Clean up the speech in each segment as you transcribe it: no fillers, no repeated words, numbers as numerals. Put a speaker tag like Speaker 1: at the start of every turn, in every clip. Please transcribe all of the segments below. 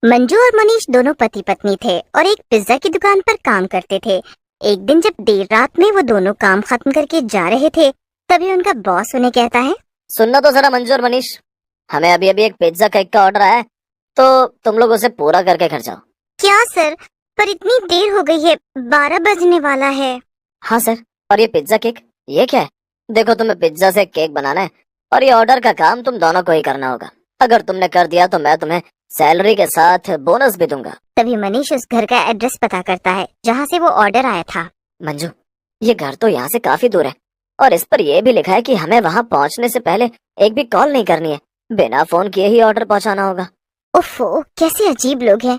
Speaker 1: मंजू और मनीष दोनों पति पत्नी थे और एक पिज्जा की दुकान पर काम करते थे। एक दिन जब देर रात में वो दोनों काम खत्म करके जा रहे थे, तभी उनका बॉस उन्हें कहता है,
Speaker 2: सुनना तो जरा मंजू और मनीष, हमें अभी अभी एक पिज्जा केक का ऑर्डर आया है, तो तुम लोग उसे पूरा करके घर जाओ।
Speaker 1: क्या सर, पर इतनी देर हो गई है, 12 बजने वाला है।
Speaker 2: हाँ सर, और ये पिज्जा केक, ये क्या है? देखो, तुम्हें पिज्जा से केक बनाना है और ये ऑर्डर का काम तुम दोनों को ही करना होगा। अगर तुमने कर दिया तो मैं तुम्हें सैलरी के साथ बोनस भी दूंगा।
Speaker 1: तभी मनीष उस घर का एड्रेस पता करता है जहाँ से वो ऑर्डर आया था।
Speaker 2: मंजू, ये घर तो यहाँ से काफी दूर है और इस पर यह भी लिखा है कि हमें वहाँ पहुँचने से पहले एक भी कॉल नहीं करनी है, बिना फोन किए ही ऑर्डर पहुँचाना होगा।
Speaker 1: उफ़ो, कैसे अजीब लोग हैं,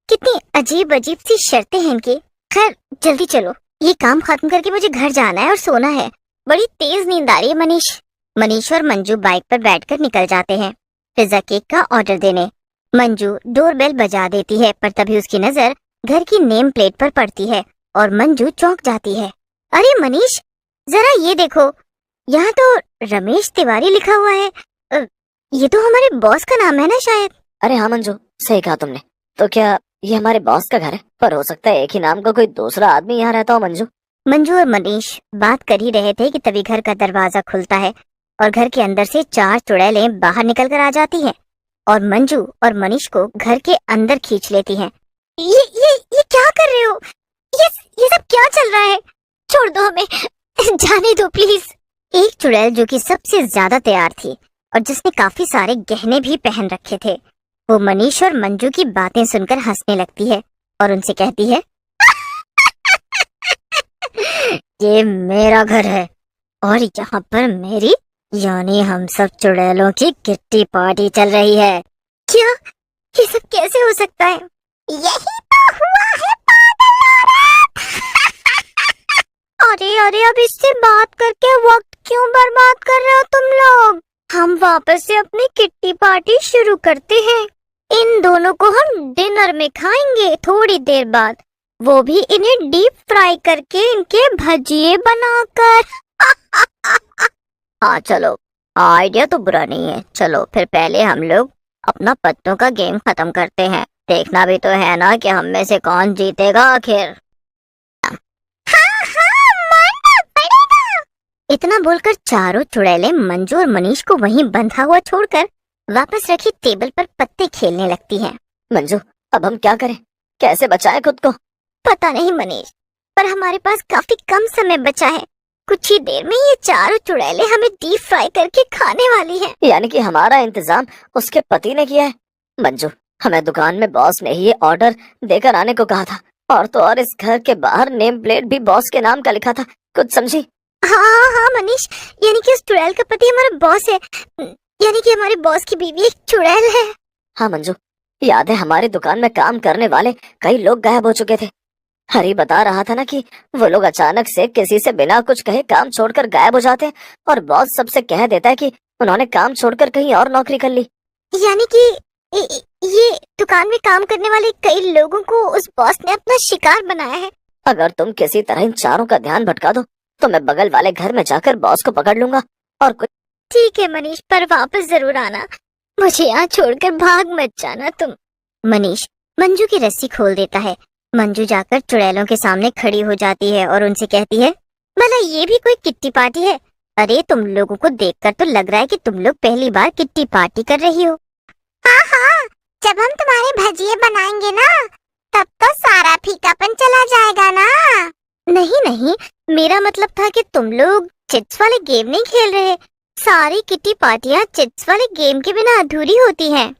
Speaker 1: कितनी अजीब अजीब सी शर्तें हैं इनकी। खैर जल्दी चलो, ये काम खत्म करके मुझे घर जाना है और सोना है। बड़ी तेज नींद आ रही है। मनीष और मंजू बाइक पर बैठकर निकल जाते हैं पिज्जा केक का ऑर्डर देने। मंजू डोरबेल बजा देती है, पर तभी उसकी नजर घर की नेम प्लेट पर पड़ती है और मंजू चौंक जाती है। अरे मनीष, जरा ये देखो, यहाँ तो रमेश तिवारी लिखा हुआ है। ये तो हमारे बॉस का नाम है ना शायद।
Speaker 2: अरे हाँ मंजू, सही कहा तुमने। तो क्या ये हमारे बॉस का घर है? पर हो सकता है एक ही नाम का कोई दूसरा आदमी यहाँ रहता हो।
Speaker 1: मंजू और मनीष बात कर ही रहे थे कि तभी घर का दरवाजा खुलता है और घर के अंदर से 4 चुड़ैलें बाहर निकल कर आ जाती हैं और मंजू और मनीष को घर के अंदर खींच लेती हैं। ये क्या कर रहे हो? ये सब क्या चल रहा है? छोड़ दो हमें, जाने दो प्लीज। एक चुड़ैल जो कि सबसे ज्यादा तैयार थी और जिसने काफी सारे गहने भी पहन रखे थे, वो मनीष और मंजू की बातें सुनकर हंसने लगती है और उनसे कहती है, ये मेरा घर है और यहाँ पर मेरी यानी हम सब चुड़ैलों की किट्टी पार्टी चल रही है। क्या? ये सब कैसे हो सकता है? यही तो हुआ है पागल औरत। अरे अब इससे बात करके वक्त क्यों बर्बाद कर रहे हो तुम लोग? हम वापस से अपनी किट्टी पार्टी शुरू करते हैं। इन दोनों को हम डिनर में खाएंगे थोड़ी देर बाद, वो भी इन्हें डीप फ्राई करके इनके भजिए बनाकर। हाँ चलो, आइडिया तो बुरा नहीं है। चलो फिर पहले हम लोग अपना पत्तों का गेम खत्म करते हैं। देखना भी तो है ना कि हम में से कौन जीतेगा आखिर। मारना पड़ेगा। इतना बोलकर चारों चुड़ैलें मंजू और मनीष को वहीं बंधा हुआ छोड़कर वापस रखी टेबल पर पत्ते खेलने लगती हैं।
Speaker 2: मंजू, अब हम क्या करें? कैसे बचाएं खुद को?
Speaker 1: पता नहीं मनीष, पर हमारे पास काफी कम समय बचा है। कुछ ही देर में ये चारों चुड़ैलें हमें डीप फ्राई करके खाने वाली हैं।
Speaker 2: यानी कि हमारा इंतजाम उसके पति ने किया है। मंजू, हमें दुकान में बॉस ने ही ये ऑर्डर देकर आने को कहा था, और तो और इस घर के बाहर नेम प्लेट भी बॉस के नाम का लिखा था। कुछ समझी?
Speaker 1: हाँ मनीष, यानी कि उस चुड़ैल का पति हमारा बॉस है, यानी कि हमारे बॉस की बीवी एक चुड़ैल है।
Speaker 2: हाँ मंजू, याद है हमारी दुकान में काम करने वाले कई लोग गायब हो चुके थे। हरी बता रहा था ना कि वो लोग अचानक से किसी से बिना कुछ कहे काम छोड़कर गायब हो जाते हैं और बॉस सबसे कह देता है कि उन्होंने काम छोड़कर कहीं और नौकरी कर ली।
Speaker 1: यानी कि ये दुकान में काम करने वाले कई लोगों को उस बॉस ने अपना शिकार बनाया है।
Speaker 2: अगर तुम किसी तरह इन चारों का ध्यान भटका दो तो मैं बगल वाले घर में जाकर बॉस को पकड़ लूंगा और कुछ।
Speaker 1: ठीक है मनीष, पर वापस जरूर आना, मुझे यहाँ छोड़कर भाग मत जाना तुम। मनीष मंजू की रस्सी खोल देता है। मंजू जाकर चुड़ैलों के सामने खड़ी हो जाती है और उनसे कहती है, भला ये भी कोई किट्टी पार्टी है? अरे तुम लोगों को देखकर तो लग रहा है कि तुम लोग पहली बार किट्टी पार्टी कर रही हो। हाँ, जब हम तुम्हारे भजिए बनाएंगे ना, तब तो सारा फीकापन चला जाएगा ना। नहीं, मेरा मतलब था कि तुम लोग चिट्स वाले गेम नहीं खेल रहे। सारी किट्टी पार्टियाँ चिट्स वाले गेम के बिना अधूरी होती हैं।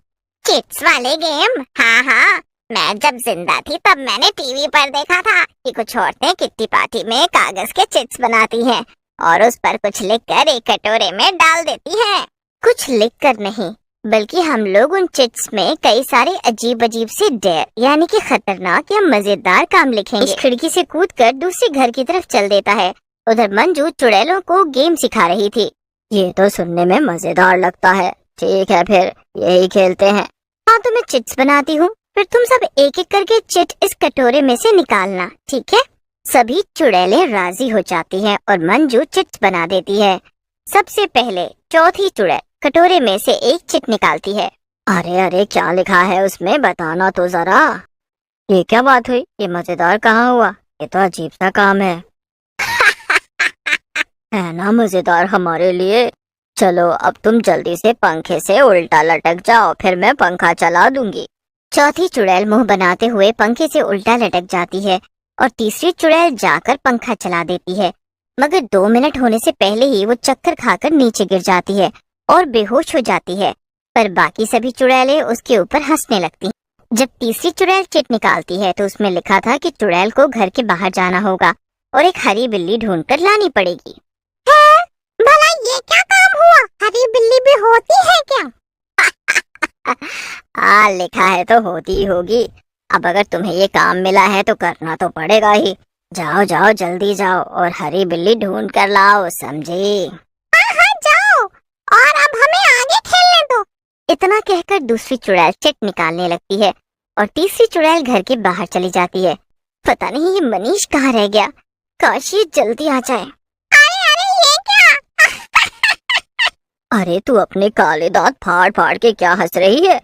Speaker 1: चिट्स वाले गेम? हाँ, मैं जब जिंदा थी तब मैंने टीवी पर देखा था कि कुछ औरतें किट्टी पार्टी में कागज के चिट्स बनाती हैं और उस पर कुछ लिखकर एक कटोरे में डाल देती हैं। कुछ लिखकर नहीं, बल्कि हम लोग उन चिट्स में कई सारे अजीब से डेयर यानी कि खतरनाक या मजेदार काम लिखेंगे। इस खिड़की से कूदकर दूसरे घर की तरफ चल देता है। उधर मंजू चुड़ैलों को गेम सिखा रही थी।
Speaker 2: ये तो सुनने में मजेदार लगता है। ठीक है, फिर यही खेलते हैं।
Speaker 1: हाँ, तो मैं चिट्स बनाती हूँ, फिर तुम सब एक एक करके चिट इस कटोरे में से निकालना, ठीक है? सभी चुड़ैलें राजी हो जाती हैं और मंजू चिट्स बना देती है। सबसे पहले चौथी चुड़ैल कटोरे में से एक चिट निकालती है अरे अरे, क्या लिखा है उसमें, बताना तो जरा। ये क्या बात हुई, ये मजेदार कहाँ हुआ, ये तो अजीब सा काम है। है ना मजेदार हमारे लिए। चलो अब तुम जल्दी से पंखे से उल्टा लटक जाओ, फिर मैं पंखा चला दूंगी। चौथी चुड़ैल मुंह बनाते हुए पंखे से उल्टा लटक जाती है और तीसरी चुड़ैल जाकर पंखा चला देती है, मगर 2 मिनट होने से पहले ही वो चक्कर खाकर नीचे गिर जाती है और बेहोश हो जाती है। पर बाकी सभी चुड़ैलें उसके ऊपर हंसने लगती हैं। जब तीसरी चुड़ैल चिट निकालती है तो उसमें लिखा था कि चुड़ैल को घर के बाहर जाना होगा और एक हरी बिल्ली ढूंढकर लानी पड़ेगी। भला ये क्या काम हुआ, हरी बिल्ली भी होती है क्या? हाँ, लिखा है तो होती ही होगी। अब अगर तुम्हें ये काम मिला है तो करना तो पड़ेगा ही। जाओ जाओ, जल्दी जाओ और हरी बिल्ली ढूंढ कर लाओ, समझी? हाँ हाँ, जाओ और अब हमें आगे खेलने दो। इतना कहकर दूसरी चुड़ैल चिट निकालने लगती है और तीसरी चुड़ैल घर के बाहर चली जाती है। पता नहीं ये मनीष कहाँ रह गया, काश ये जल्दी आ जाए। अरे अरे, ये क्या? अरे तू अपने काले दांत फाड़ फाड़ के क्या हंस रही है?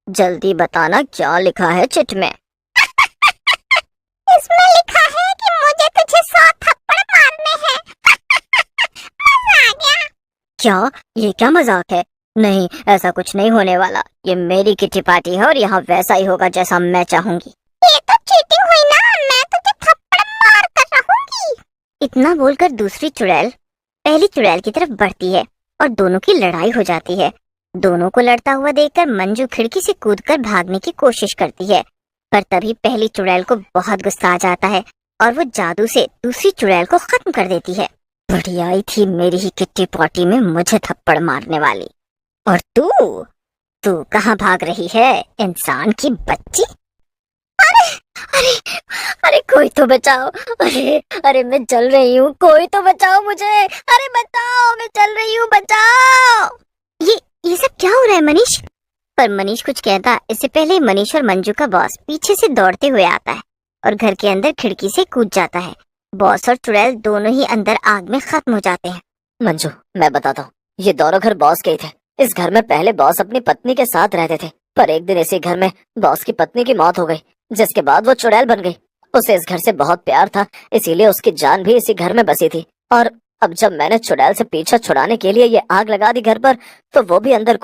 Speaker 1: जल्दी बताना क्या लिखा है चिट में। इसमें लिखा है कि मुझे तुझे 100 थप्पड़ मारने हैं। मजा आ गया। क्या? ये क्या मजाक है? नहीं, ऐसा कुछ नहीं होने वाला। ये मेरी किटी पार्टी है और यहाँ वैसा ही होगा जैसा मैं चाहूंगी। ये तो चीटिंग हुई ना, मैं तुझे थप्पड़ मार कर रहूंगी। इतना बोलकर दूसरी चुड़ैल पहली चुड़ैल की तरफ बढ़ती है और दोनों की लड़ाई हो जाती है। दोनों को लड़ता हुआ देखकर मंजू खिड़की से कूदकर भागने की कोशिश करती है, पर तभी पहली चुड़ैल को बहुत गुस्सा आ जाता है और वो जादू से दूसरी चुड़ैल को खत्म कर देती है। बढ़िया ही थी मेरी ही किट्टी पार्टी में मुझे थप्पड़ मारने वाली। और तू तू कहाँ भाग रही है, इंसान की बच्ची? अरे अरे अरे, कोई तो बचाओ। अरे अरे, मैं जल रही हूँ, कोई तो बचाओ मुझे। अरे बचाओ, मैं जल रही हूँ, बचाओ। ये सब क्या हो रहा है मनीष? पर मनीष कुछ कहता इससे पहले मनीष और मंजू का बॉस पीछे से दौड़ते हुए आता है और घर के अंदर खिड़की से कूद जाता है। बॉस और चुड़ैल दोनों ही अंदर आग में खत्म हो जाते हैं।
Speaker 2: मंजू, मैं बताता हूँ, ये दोनों घर बॉस के ही थे। इस घर में पहले बॉस अपनी पत्नी के साथ रहते थे, पर एक दिन इसी घर में बॉस की पत्नी की मौत हो गई, जिसके बाद वो चुड़ैल बन गई। उसे इस घर से बहुत प्यार था, इसीलिए उसकी जान भी इसी घर में बसी थी। और अब जब मैंने चुड़ैल से पीछा छुड़ाने के लिए ये आग लगा दी घर पर, तो वो भी अंदर